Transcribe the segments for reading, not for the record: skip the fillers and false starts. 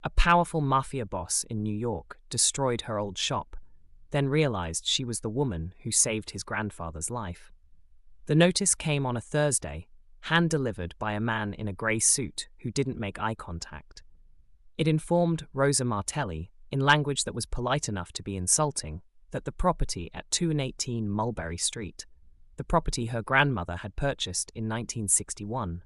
A powerful Mafia boss in New York destroyed her old shop, then realized she was the woman who saved his grandfather's life. The notice came on a Thursday, hand-delivered by a man in a grey suit who didn't make eye contact. It informed Rosa Martelli, in language that was polite enough to be insulting, that the property at 218 Mulberry Street, the property her grandmother had purchased in 1961,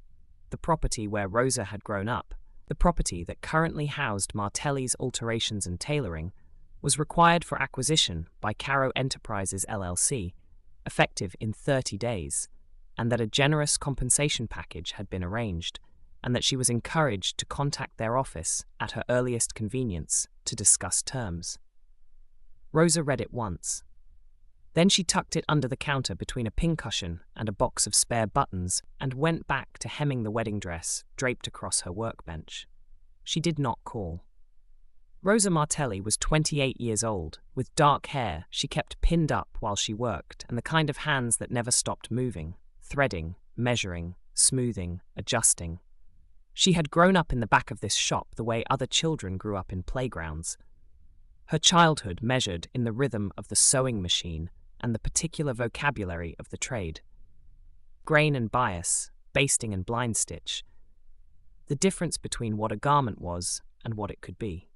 the property where Rosa had grown up, the property that currently housed Martelli's alterations and tailoring, was required for acquisition by Carro Enterprises LLC, effective in 30 days, and that a generous compensation package had been arranged, and that she was encouraged to contact their office at her earliest convenience to discuss terms. Rosa read it once. Then she tucked it under the counter between a pincushion and a box of spare buttons and went back to hemming the wedding dress draped across her workbench. She did not call. Rosa Martelli was 28 years old, with dark hair she kept pinned up while she worked and the kind of hands that never stopped moving, threading, measuring, smoothing, adjusting. She had grown up in the back of this shop the way other children grew up in playgrounds. Her childhood measured in the rhythm of the sewing machine and the particular vocabulary of the trade. Grain and bias, basting and blind stitch. The difference between what a garment was and what it could be.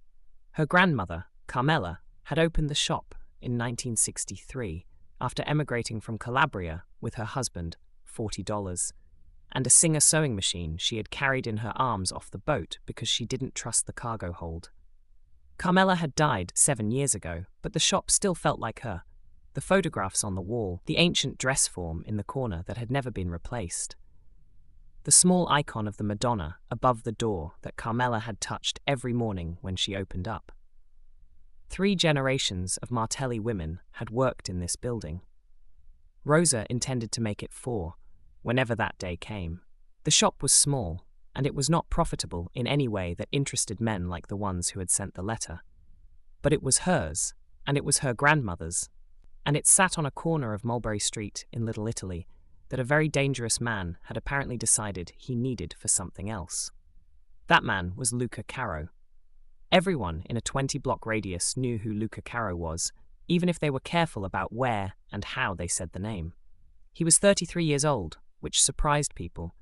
Her grandmother, Carmela, had opened the shop in 1963 after emigrating from Calabria with her husband, $40, and a Singer sewing machine she had carried in her arms off the boat because she didn't trust the cargo hold. Carmela had died 7 years ago, but the shop still felt like her. The photographs on the wall, the ancient dress form in the corner that had never been replaced. The small icon of the Madonna above the door that Carmela had touched every morning when she opened up. 3 generations of Martelli women had worked in this building. Rosa intended to make it 4, whenever that day came. The shop was small, and it was not profitable in any way that interested men like the ones who had sent the letter. But it was hers, and it was her grandmother's, and it sat on a corner of Mulberry Street in Little Italy that a very dangerous man had apparently decided he needed for something else. That man was Luca Carro. Everyone in a 20-block radius knew who Luca Carro was, even if they were careful about where and how they said the name. He was 33 years old, which surprised people.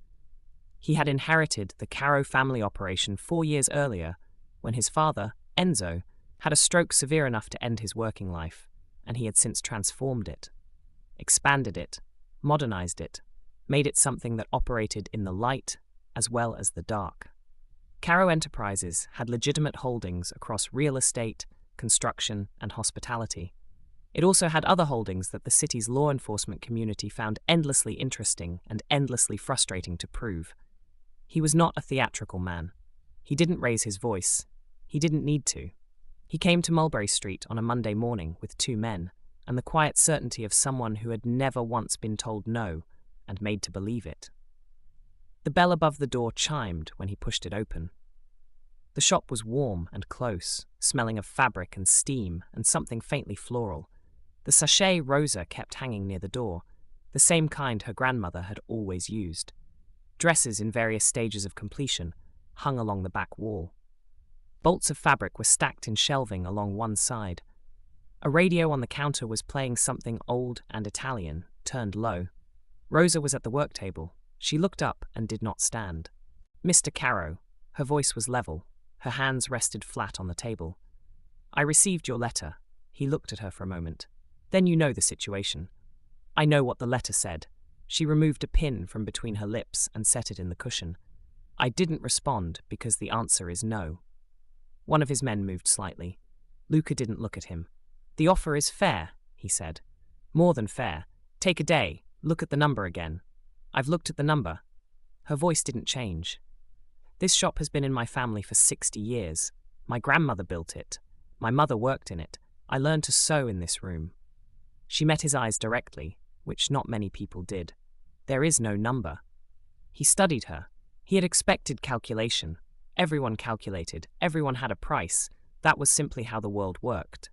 He had inherited the Carro family operation 4 years earlier, when his father, Enzo, had a stroke severe enough to end his working life, and he had since transformed it, expanded it, modernized it, made it something that operated in the light as well as the dark. Carro Enterprises had legitimate holdings across real estate, construction, and hospitality. It also had other holdings that the city's law enforcement community found endlessly interesting and endlessly frustrating to prove. He was not a theatrical man. He didn't raise his voice. He didn't need to. He came to Mulberry Street on a Monday morning with 2 men, and the quiet certainty of someone who had never once been told no and made to believe it. The bell above the door chimed when he pushed it open. The shop was warm and close, smelling of fabric and steam and something faintly floral. The sachet Rosa kept hanging near the door, the same kind her grandmother had always used. Dresses in various stages of completion hung along the back wall. Bolts of fabric were stacked in shelving along one side. A radio on the counter was playing something old and Italian, turned low. Rosa was at the work table. She looked up and did not stand. Mr. Carro. Her voice was level. Her hands rested flat on the table. I received your letter. He looked at her for a moment. Then you know the situation. I know what the letter said. She removed a pin from between her lips and set it in the cushion. I didn't respond because the answer is no. One of his men moved slightly. Luca didn't look at him. The offer is fair, he said. More than fair. Take a day. Look at the number again. I've looked at the number. Her voice didn't change. This shop has been in my family for 60 years. My grandmother built it. My mother worked in it. I learned to sew in this room. She met his eyes directly, which not many people did. There is no number. He studied her. He had expected calculation. Everyone calculated. Everyone had a price. That was simply how the world worked.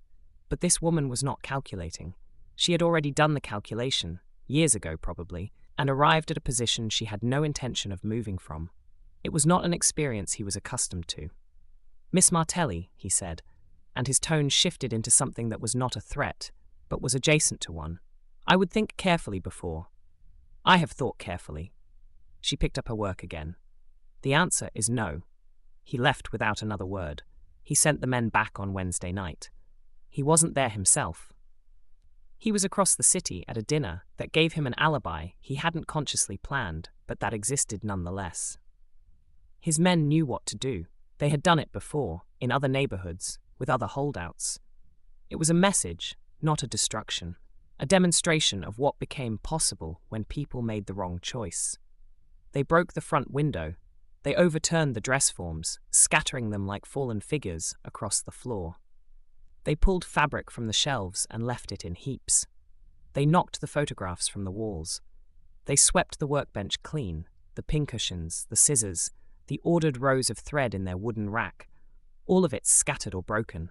But this woman was not calculating. She had already done the calculation, years ago probably, and arrived at a position she had no intention of moving from. It was not an experience he was accustomed to. Miss Martelli, he said, and his tone shifted into something that was not a threat, but was adjacent to one. I would think carefully before. I have thought carefully. She picked up her work again. The answer is no. He left without another word. He sent the men back on Wednesday night. He wasn't there himself. He was across the city at a dinner that gave him an alibi he hadn't consciously planned, but that existed nonetheless. His men knew what to do. They had done it before, in other neighborhoods, with other holdouts. It was a message, not a destruction, a demonstration of what became possible when people made the wrong choice. They broke the front window. They overturned the dress forms, scattering them like fallen figures across the floor. They pulled fabric from the shelves and left it in heaps. They knocked the photographs from the walls. They swept the workbench clean, the pincushions, the scissors, the ordered rows of thread in their wooden rack, all of it scattered or broken.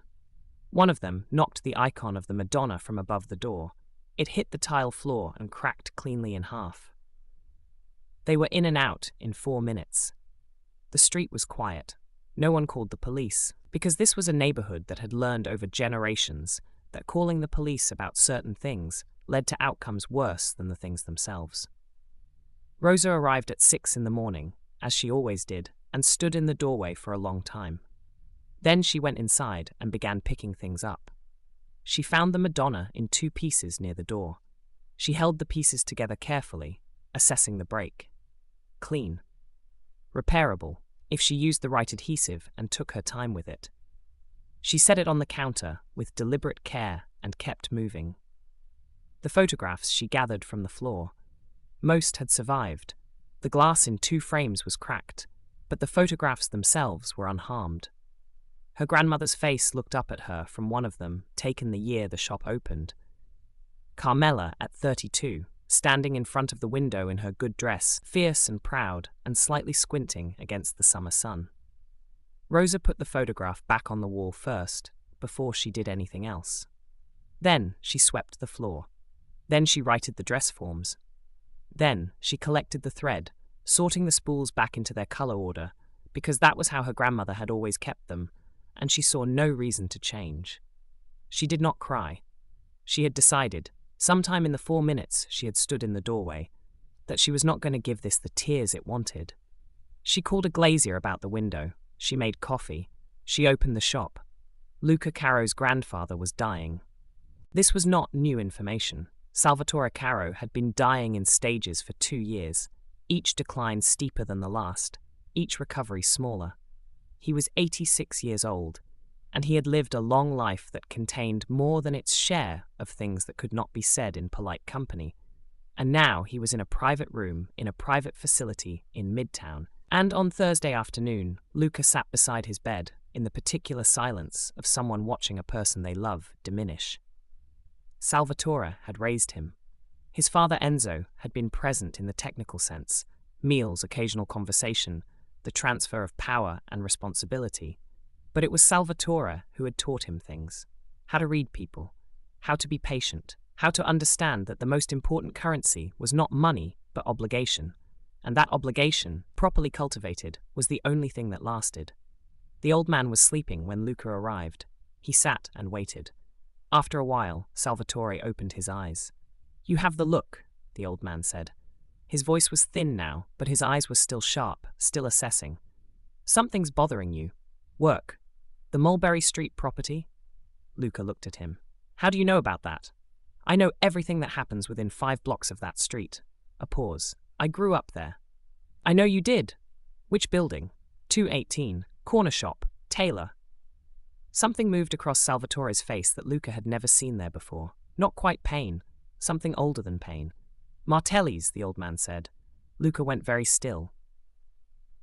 One of them knocked the icon of the Madonna from above the door. It hit the tile floor and cracked cleanly in half. They were in and out in 4 minutes. The street was quiet. No one called the police, because this was a neighborhood that had learned over generations that calling the police about certain things led to outcomes worse than the things themselves. Rosa arrived at 6 in the morning, as she always did, and stood in the doorway for a long time. Then she went inside and began picking things up. She found the Madonna in 2 pieces near the door. She held the pieces together carefully, assessing the break. Clean. Repairable, if she used the right adhesive and took her time with it. She set it on the counter with deliberate care and kept moving. The photographs she gathered from the floor. Most had survived. The glass in 2 frames was cracked, but the photographs themselves were unharmed. Her grandmother's face looked up at her from one of them, taken the year the shop opened. Carmela, at 32, standing in front of the window in her good dress, fierce and proud, and slightly squinting against the summer sun. Rosa put the photograph back on the wall first, before she did anything else. Then she swept the floor. Then she righted the dress forms. Then she collected the thread, sorting the spools back into their color order, because that was how her grandmother had always kept them, and she saw no reason to change. She did not cry. She had decided, sometime in the 4 minutes she had stood in the doorway, that she was not going to give this the tears it wanted. She called a glazier about the window. She made coffee. She opened the shop. Luca Carro's grandfather was dying. This was not new information. Salvatore Carro had been dying in stages for 2 years, each decline steeper than the last, each recovery smaller. He was 86 years old, and he had lived a long life that contained more than its share of things that could not be said in polite company. And now he was in a private room in a private facility in Midtown, and on Thursday afternoon, Luca sat beside his bed in the particular silence of someone watching a person they love diminish. Salvatore had raised him. His father Enzo had been present in the technical sense, meals, occasional conversation, the transfer of power and responsibility. But it was Salvatore who had taught him things. How to read people, how to be patient, how to understand that the most important currency was not money, but obligation. And that obligation, properly cultivated, was the only thing that lasted. The old man was sleeping when Luca arrived. He sat and waited. After a while, Salvatore opened his eyes. "You have the look," the old man said. His voice was thin now, but his eyes were still sharp, still assessing. "Something's bothering you. Work. The Mulberry Street property?" Luca looked at him. "How do you know about that?" "I know everything that happens within 5 blocks of that street." A pause. "I grew up there." "I know you did. Which building?" 218. Corner shop. Tailor. Something moved across Salvatore's face that Luca had never seen there before. Not quite pain. Something older than pain. "Martelli's," the old man said. Luca went very still.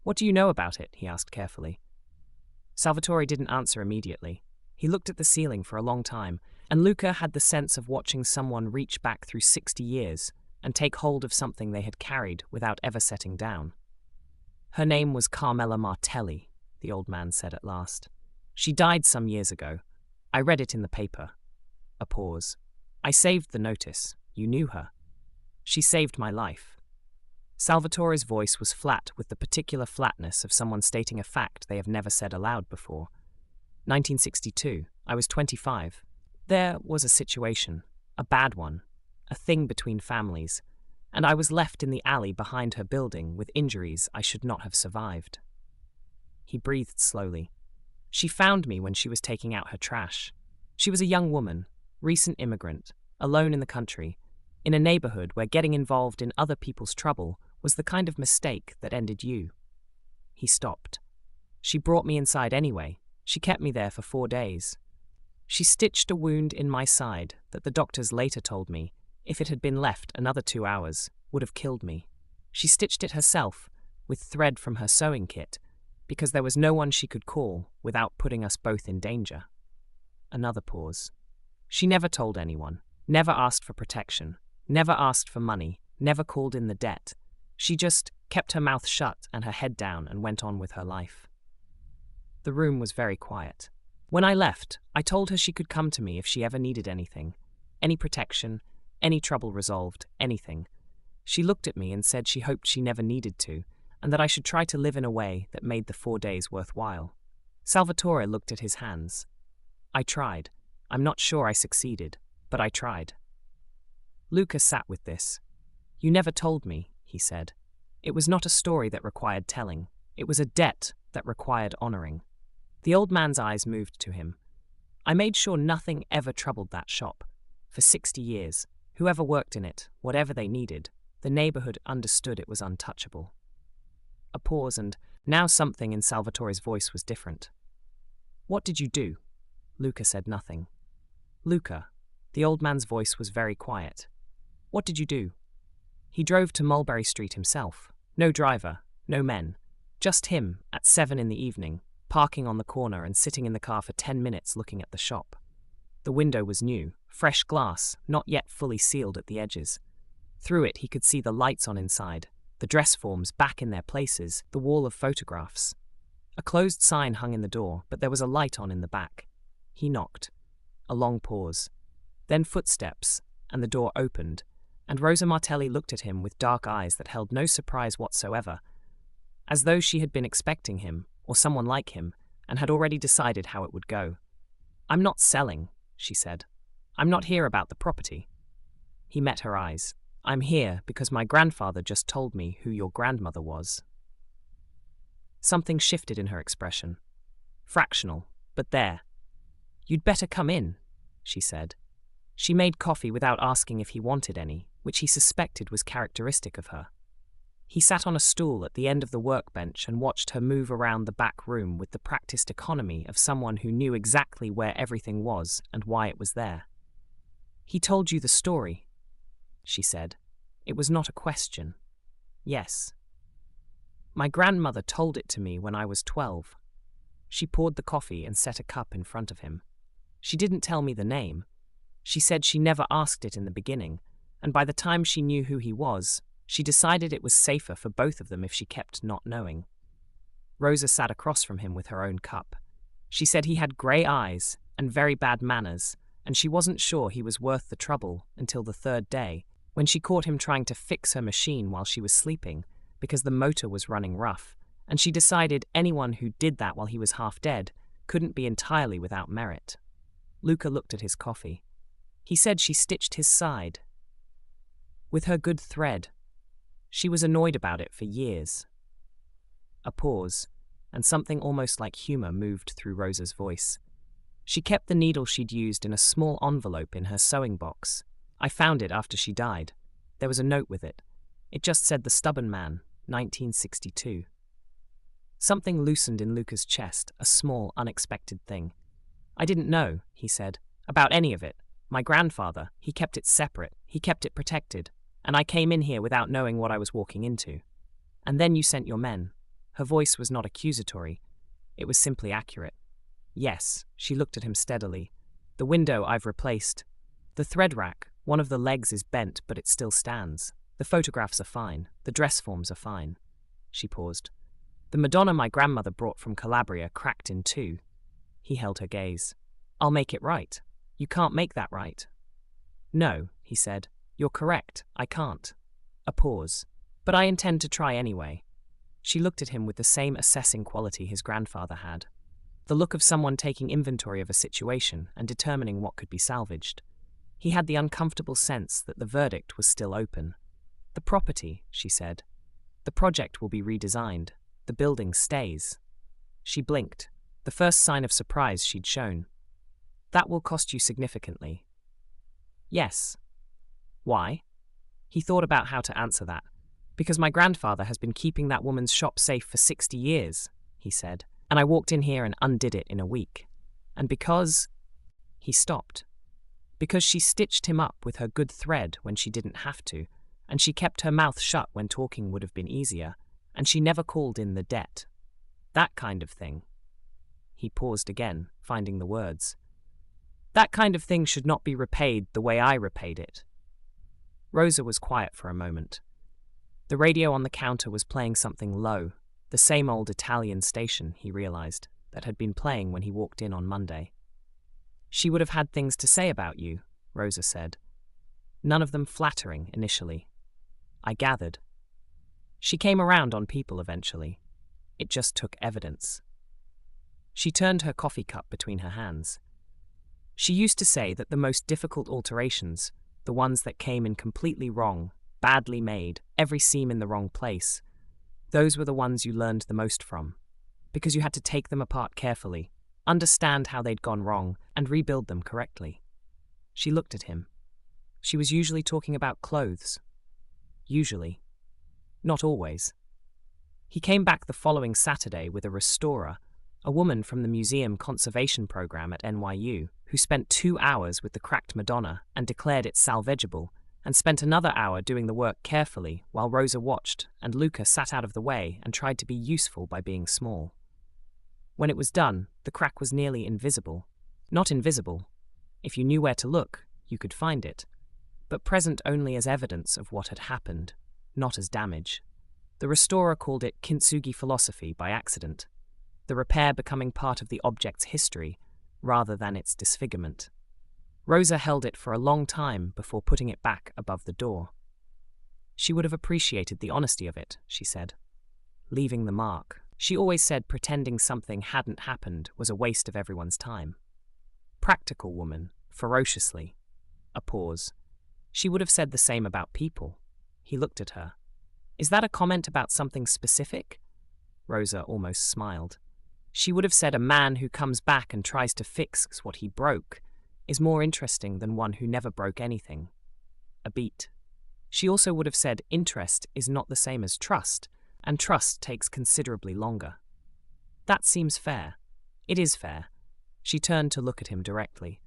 "What do you know about it?" he asked carefully. Salvatore didn't answer immediately. He looked at the ceiling for a long time, and Luca had the sense of watching someone reach back through 60 years and take hold of something they had carried without ever setting down. "Her name was Carmela Martelli," the old man said at last. "She died some years ago. I read it in the paper." A pause. "I saved the notice. You knew her." "She saved my life." Salvatore's voice was flat with the particular flatness of someone stating a fact they have never said aloud before. 1962. I was 25. There was a situation, a bad one, a thing between families, and I was left in the alley behind her building with injuries I should not have survived. He breathed slowly. She found me when she was taking out her trash. She was a young woman, recent immigrant, alone in the country, in a neighborhood where getting involved in other people's trouble was the kind of mistake that ended you. He stopped. She brought me inside anyway. She kept me there for 4 days. She stitched a wound in my side that the doctors later told me, if it had been left another 2 hours, would have killed me. She stitched it herself, with thread from her sewing kit, because there was no one she could call without putting us both in danger. Another pause. She never told anyone, never asked for protection, never asked for money, never called in the debt. She just kept her mouth shut and her head down and went on with her life. The room was very quiet. When I left, I told her she could come to me if she ever needed anything, any protection, any trouble resolved, anything. She looked at me and said she hoped she never needed to, and that I should try to live in a way that made the 4 days worthwhile. Salvatore looked at his hands. I tried. I'm not sure I succeeded, but I tried. Luca sat with this. You never told me, he said. It was not a story that required telling. It was a debt that required honoring. The old man's eyes moved to him. I made sure nothing ever troubled that shop. For 60 years, whoever worked in it, whatever they needed, the neighborhood understood it was untouchable. A pause, and now something in Salvatore's voice was different. What did you do? Luca said nothing. Luca, the old man's voice was very quiet. What did you do? He drove to Mulberry Street himself. No driver, no men. Just him, at 7 in the evening, parking on the corner and sitting in the car for 10 minutes looking at the shop. The window was new, fresh glass, not yet fully sealed at the edges. Through it he could see the lights on inside, the dress forms back in their places, the wall of photographs. A closed sign hung in the door, but there was a light on in the back. He knocked. A long pause. Then footsteps, and the door opened, and Rosa Martelli looked at him with dark eyes that held no surprise whatsoever, as though she had been expecting him, or someone like him, and had already decided how it would go. I'm not selling, she said. I'm not here about the property. He met her eyes. I'm here because my grandfather just told me who your grandmother was. Something shifted in her expression. Fractional, but there. You'd better come in, she said. She made coffee without asking if he wanted any, which he suspected was characteristic of her. He sat on a stool at the end of the workbench and watched her move around the back room with the practiced economy of someone who knew exactly where everything was and why it was there. He told you the story, she said. It was not a question. Yes. My grandmother told it to me when I was 12. She poured the coffee and set a cup in front of him. She didn't tell me the name. She said she never asked it in the beginning, and by the time she knew who he was, she decided it was safer for both of them if she kept not knowing. Rosa sat across from him with her own cup. She said he had grey eyes and very bad manners, and she wasn't sure he was worth the trouble until the 3rd day, when she caught him trying to fix her machine while she was sleeping, because the motor was running rough, and she decided anyone who did that while he was half dead couldn't be entirely without merit. Luca looked at his coffee. He said she stitched his side with her good thread. She was annoyed about it for years. A pause, and something almost like humor moved through Rosa's voice. She kept the needle she'd used in a small envelope in her sewing box. I found it after she died. There was a note with it. It just said The Stubborn Man, 1962. Something loosened in Luca's chest, a small, unexpected thing. I didn't know, he said, about any of it. My grandfather, he kept it separate, he kept it protected, and I came in here without knowing what I was walking into. And then you sent your men. Her voice was not accusatory. It was simply accurate. Yes, she looked at him steadily. The window I've replaced. The thread rack, one of the legs is bent, but it still stands. The photographs are fine. The dress forms are fine. She paused. The Madonna my grandmother brought from Calabria cracked in 2. He held her gaze. I'll make it right. You can't make that right. No, he said. You're correct. I can't. A pause. But I intend to try anyway. She looked at him with the same assessing quality his grandfather had. the look of someone taking inventory of a situation and determining what could be salvaged. He had the uncomfortable sense that the verdict was still open. "The property," she said. "The project will be redesigned. The building stays." She blinked, the first sign of surprise she'd shown. "That will cost you significantly." "Yes." "Why?" He thought about how to answer that. "Because my grandfather has been keeping that woman's shop safe for 60 years, he said, "and I walked in here and undid it in a week. And because—" He stopped. "Because she stitched him up with her good thread when she didn't have to, and she kept her mouth shut when talking would have been easier, and she never called in the debt. That kind of thing." He paused again, finding the words. "That kind of thing should not be repaid the way I repaid it." Rosa was quiet for a moment. The radio on the counter was playing something low, the same old Italian station, he realized, that had been playing when he walked in on Monday. "She would have had things to say about you," Rosa said. "None of them flattering initially. I gathered. She came around on people eventually. It just took evidence." She turned her coffee cup between her hands. "She used to say that the most difficult alterations, the ones that came in completely wrong, badly made, every seam in the wrong place, those were the ones you learned the most from, because you had to take them apart carefully, understand how they'd gone wrong, and rebuild them correctly." She looked at him. She was usually talking about clothes. Usually. Not always. He came back the following Saturday with a restorer, a woman from the museum conservation program at NYU, who spent 2 hours with the cracked Madonna and declared it salvageable, and spent another hour doing the work carefully while Rosa watched and Luca sat out of the way and tried to be useful by being small. When it was done, the crack was nearly invisible. Not invisible. If you knew where to look, you could find it, but present only as evidence of what had happened, not as damage. The restorer called it kintsugi philosophy by accident, the repair becoming part of the object's history rather than its disfigurement. Rosa held it for a long time before putting it back above the door. She would have appreciated the honesty of it, she said. Leaving the mark. She always said pretending something hadn't happened was a waste of everyone's time. Practical woman, ferociously. A pause. She would have said the same about people. He looked at her. "Is that a comment about something specific?" Rosa almost smiled. She would have said a man who comes back and tries to fix what he broke is more interesting than one who never broke anything. A beat. She also would have said interest is not the same as trust, and trust takes considerably longer. That seems fair. It is fair. She turned to look at him directly.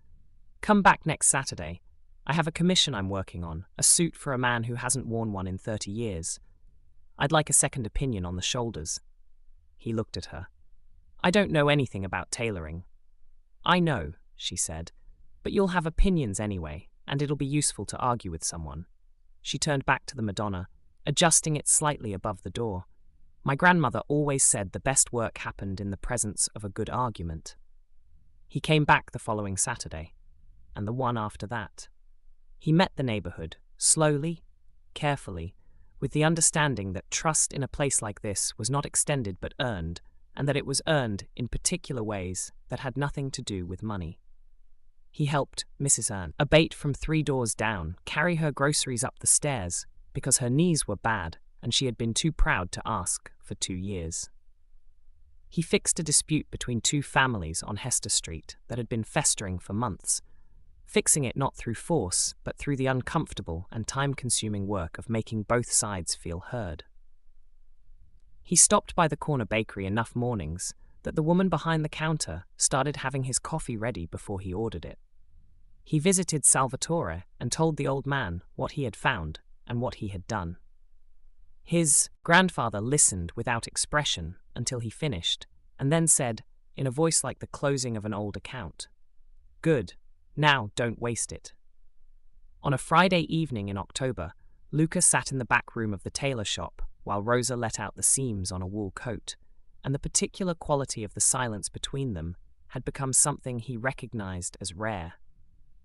"Come back next Saturday. I have a commission I'm working on, a suit for a man who hasn't worn one in 30 years. I'd like a second opinion on the shoulders." He looked at her. "I don't know anything about tailoring." "I know," she said, "but you'll have opinions anyway, and it'll be useful to argue with someone." She turned back to the Madonna, adjusting it slightly above the door. "My grandmother always said the best work happened in the presence of a good argument." He came back the following Saturday, and the one after that. He met the neighborhood, slowly, carefully, with the understanding that trust in a place like this was not extended but earned, and that it was earned in particular ways that had nothing to do with money. He helped Mrs. Earn, a bait from 3 doors down, carry her groceries up the stairs because her knees were bad and she had been too proud to ask for 2 years. He fixed a dispute between 2 families on Hester Street that had been festering for months, fixing it not through force but through the uncomfortable and time-consuming work of making both sides feel heard. He stopped by the corner bakery enough mornings that the woman behind the counter started having his coffee ready before he ordered it. He visited Salvatore and told the old man what he had found and what he had done. His grandfather listened without expression until he finished, and then said, in a voice like the closing of an old account, "Good, now don't waste it." On a Friday evening in October, Luca sat in the back room of the tailor shop while Rosa let out the seams on a wool coat, and the particular quality of the silence between them had become something he recognized as rare.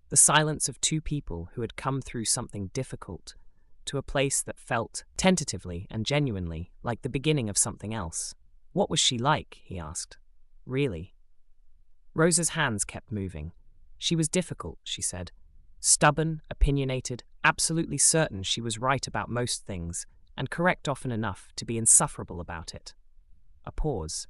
The silence of 2 people who had come through something difficult to a place that felt, tentatively and genuinely, like the beginning of something else. What was she like, he asked. Really? Rosa's hands kept moving. She was difficult, she said. Stubborn, opinionated, absolutely certain she was right about most things, and correct often enough to be insufferable about it. A pause.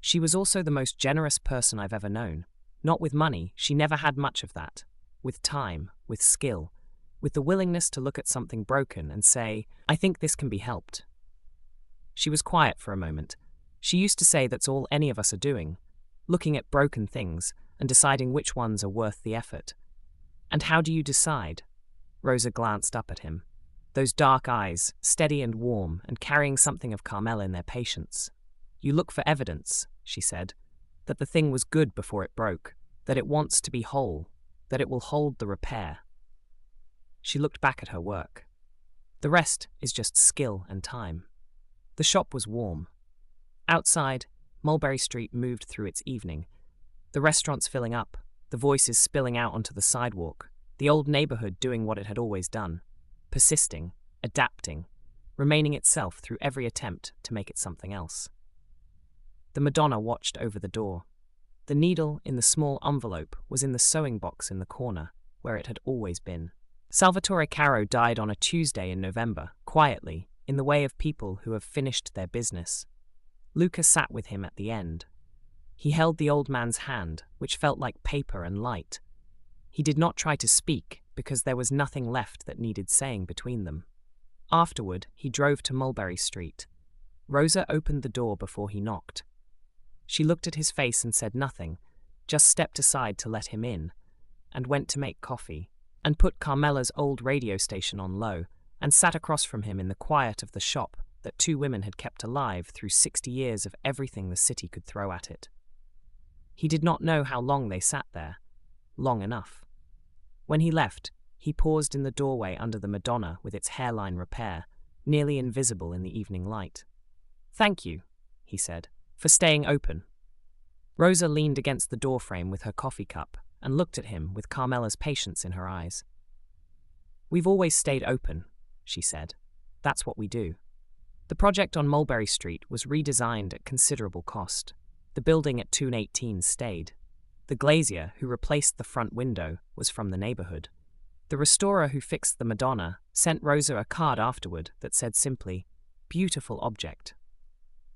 She was also the most generous person I've ever known. Not with money, she never had much of that. With time, with skill, with the willingness to look at something broken and say, I think this can be helped. She was quiet for a moment. She used to say that's all any of us are doing, looking at broken things and deciding which ones are worth the effort. And how do you decide? Rosa glanced up at him. Those dark eyes, steady and warm, and carrying something of Carmela in their patience. You look for evidence, she said, that the thing was good before it broke, that it wants to be whole, that it will hold the repair. She looked back at her work. The rest is just skill and time. The shop was warm. Outside, Mulberry Street moved through its evening. The restaurants filling up, the voices spilling out onto the sidewalk, the old neighborhood doing what it had always done, persisting, adapting, remaining itself through every attempt to make it something else. The Madonna watched over the door. The needle in the small envelope was in the sewing box in the corner, where it had always been. Salvatore Carro died on a Tuesday in November, quietly, in the way of people who have finished their business. Luca sat with him at the end. He held the old man's hand, which felt like paper and light. He did not try to speak, because there was nothing left that needed saying between them. Afterward, he drove to Mulberry Street. Rosa opened the door before he knocked. She looked at his face and said nothing, just stepped aside to let him in, and went to make coffee, and put Carmela's old radio station on low, and sat across from him in the quiet of the shop that two women had kept alive through 60 years of everything the city could throw at it. He did not know how long they sat there. Long enough. When he left, he paused in the doorway under the Madonna with its hairline repair, nearly invisible in the evening light. Thank you, he said, for staying open. Rosa leaned against the doorframe with her coffee cup and looked at him with Carmela's patience in her eyes. We've always stayed open, she said. That's what we do. The project on Mulberry Street was redesigned at considerable cost. The building at 218 stayed. The glazier who replaced the front window was from the neighborhood. The restorer who fixed the Madonna sent Rosa a card afterward that said simply, "Beautiful object."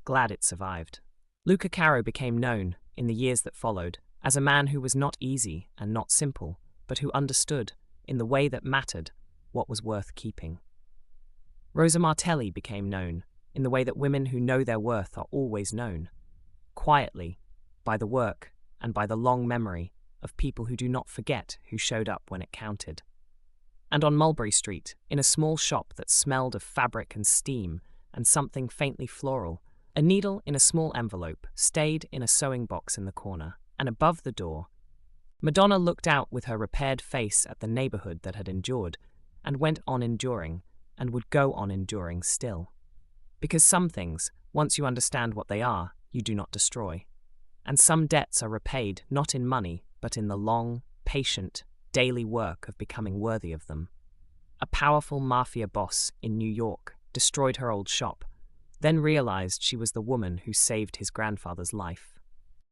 Glad it survived. Luca Carro became known, in the years that followed, as a man who was not easy and not simple, but who understood, in the way that mattered, what was worth keeping. Rosa Martelli became known, in the way that women who know their worth are always known, quietly, by the work and by the long memory of people who do not forget who showed up when it counted. And on Mulberry Street, in a small shop that smelled of fabric and steam and something faintly floral, a needle in a small envelope stayed in a sewing box in the corner, and above the door, Madonna looked out with her repaired face at the neighborhood that had endured, and went on enduring, and would go on enduring still. Because some things, once you understand what they are, you do not destroy. And some debts are repaid not in money, but in the long, patient, daily work of becoming worthy of them. A powerful Mafia boss in New York destroyed her old shop, then realized she was the woman who saved his grandfather's life.